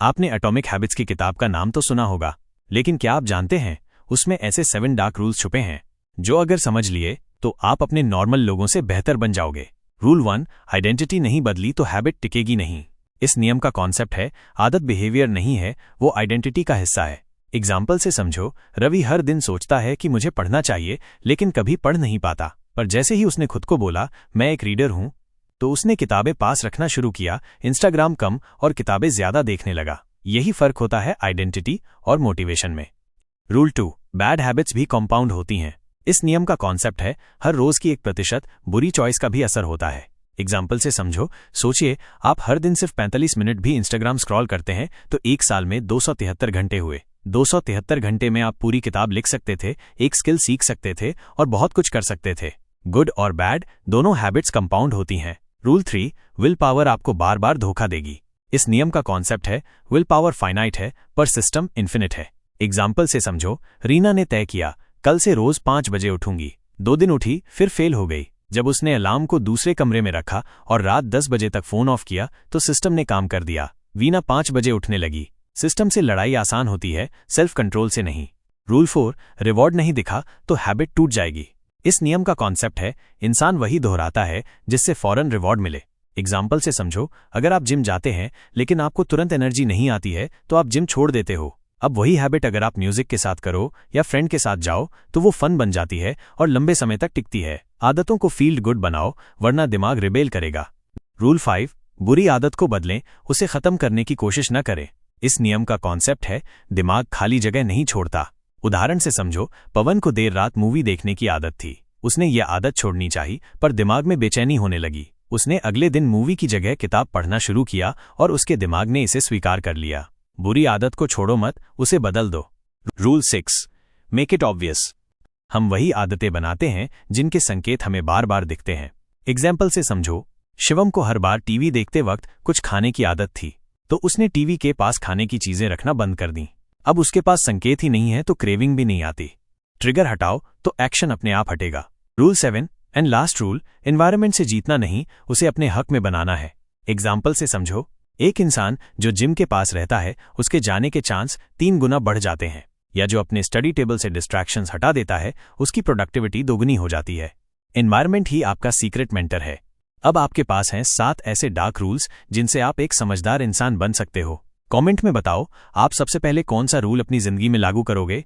आपने atomic habits की किताब का नाम तो सुना होगा, लेकिन क्या आप जानते हैं उसमें ऐसे 7 डार्क रूल्स छुपे हैं जो अगर समझ लिए तो आप अपने नॉर्मल लोगों से बेहतर बन जाओगे। रूल 1, आइडेंटिटी नहीं बदली तो हैबिट टिकेगी नहीं। इस नियम का कॉन्सेप्ट है आदत बिहेवियर नहीं है, वो आइडेंटिटी का हिस्सा है। एग्जाम्पल से समझो, रवि हर दिन सोचता है कि मुझे पढ़ना चाहिए लेकिन कभी पढ़ नहीं पाता, पर जैसे ही उसने खुद को बोला मैं एक रीडर हूं, तो उसने किताबें पास रखना शुरू किया, इंस्टाग्राम कम और किताबें ज्यादा देखने लगा। यही फर्क होता है आइडेंटिटी और मोटिवेशन में। रूल 2, बैड हैबिट्स भी कंपाउंड होती हैं। इस नियम का कॉन्सेप्ट है हर रोज की 1% बुरी चॉइस का भी असर होता है। एग्जाम्पल से समझो, सोचिए आप हर दिन सिर्फ 45 मिनट भी इंस्टाग्राम स्क्रॉल करते हैं तो 1 साल में 273 घंटे हुए। 273 घंटे में आप पूरी किताब लिख सकते थे, एक स्किल सीख सकते थे और बहुत कुछ कर सकते थे। गुड और बैड दोनों हैबिट्स कंपाउंड होती हैं। रूल 3, विल पावर आपको बार बार धोखा देगी। इस नियम का कॉन्सेप्ट है विल पावर फाइनाइट है पर सिस्टम इन्फिनिट है। एग्जाम्पल से समझो, रीना ने तय किया कल से रोज 5 बजे उठूंगी। 2 दिन उठी, फिर फेल हो गई। जब उसने अलार्म को दूसरे कमरे में रखा और रात 10 बजे तक फोन ऑफ किया तो सिस्टम ने काम कर दिया। वीना 5 बजे उठने लगी। सिस्टम से लड़ाई आसान होती है, सेल्फ कंट्रोल से नहीं। रूल 4, रिवॉर्ड नहीं दिखा तो हैबिट टूट जाएगी। इस नियम का कॉन्सेप्ट है इंसान वही दोहराता है जिससे फौरन रिवॉर्ड मिले। एग्जाम्पल से समझो, अगर आप जिम जाते हैं लेकिन आपको तुरंत एनर्जी नहीं आती है तो आप जिम छोड़ देते हो। अब वही हैबिट अगर आप म्यूजिक के साथ करो या फ्रेंड के साथ जाओ तो वो फन बन जाती है और लंबे समय तक टिकती है। आदतों को फील गुड बनाओ वरना दिमाग रिबेल करेगा। रूल 5, बुरी आदत को बदलें, उसे खत्म करने की कोशिश न करें। इस नियम का कॉन्सेप्ट है दिमाग खाली जगह नहीं छोड़ता। उदाहरण से समझो, पवन को देर रात मूवी देखने की आदत थी। उसने ये आदत छोड़नी चाहिए पर दिमाग में बेचैनी होने लगी। उसने अगले दिन मूवी की जगह किताब पढ़ना शुरू किया और उसके दिमाग ने इसे स्वीकार कर लिया। बुरी आदत को छोड़ो मत, उसे बदल दो। Rule 6, make it obvious. हम वही आदतें बनाते हैं जिनके संकेत हमें बार बार दिखते हैं। एग्जाम्पल से समझो, शिवम को हर बार टीवी देखते वक्त कुछ खाने की आदत थी, तो उसने टीवी के पास खाने की चीजें रखना बंद कर दी। अब उसके पास संकेत ही नहीं है तो क्रेविंग भी नहीं आती। ट्रिगर हटाओ तो एक्शन अपने आप हटेगा। Rule 7 and last rule, environment से जीतना नहीं, उसे अपने हक में बनाना है। एग्जाम्पल से समझो, एक इंसान जो जिम के पास रहता है उसके जाने के चांस 3 गुना बढ़ जाते हैं, या जो अपने स्टडी टेबल से डिस्ट्रैक्शंस हटा देता है उसकी प्रोडक्टिविटी दोगुनी हो जाती है। एनवायरनमेंट ही आपका सीक्रेट मेंटर है। अब आपके पास हैं 7 ऐसे डार्क रूल्स जिनसे आप एक समझदार इंसान बन सकते हो। कमेंट में बताओ आप सबसे पहले कौन सा रूल अपनी जिंदगी में लागू करोगे।